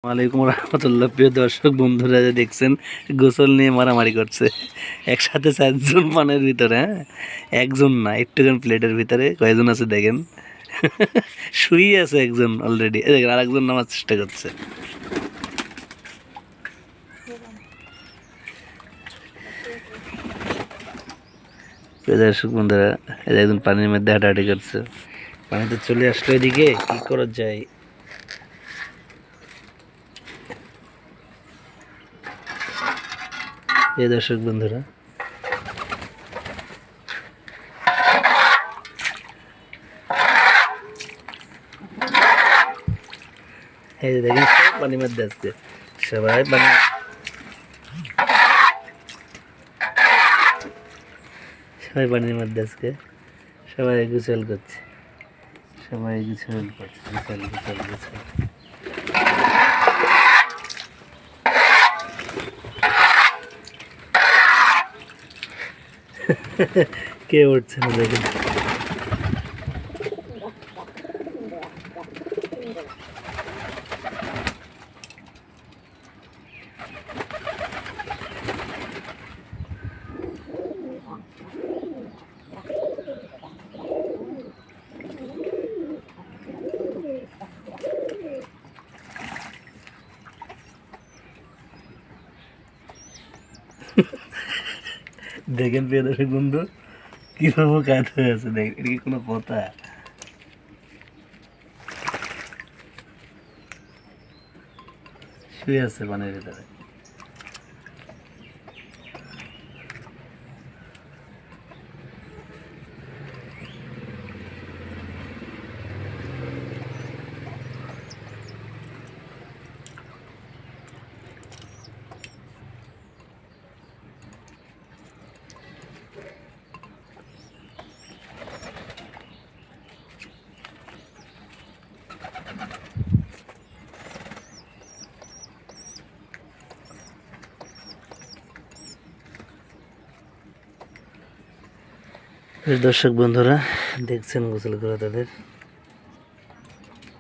ওয়ালাইকুম রহমতুল্লাহ। প্রিয় দর্শক বন্ধুরা, যে দেখছেন গোসল নিয়ে মারামারি করছে একসাথে 4 জন পানের ভিতরে। হ্যাঁ, একজন না, একটুখানি প্লেটের ভিতরে কয়জন আছে দেখেন। শুয়ে আছে একজন অলরেডি, দেখেন আরেকজন নামার চেষ্টা করছে। প্রিয় দর্শক বন্ধুরা, একজন পানির মধ্যে হাঁটাহাঁটি করছে। পানিতে চলে আসলো এদিকে, কি করা যায়। প্রিয় দর্শক বন্ধুরা, এই যে দেখেন সব পানির মধ্যে আসছে, সবাই পানির মধ্যে আজকে সবাই গোসল করছে, সবাই গোসল করছে, গোসল গোসল গোসল। কে উঠছে না দেখেন। দেখেন প্রিয় দর্শক বন্ধু, কিভাবে কাজ হয়ে আছে, দেখেন এটা কি কোনো কথা। শুয়ে আছে পানির ভিতরে। দর্শক বন্ধুরা, দেখছেন গোসল করা তাদের।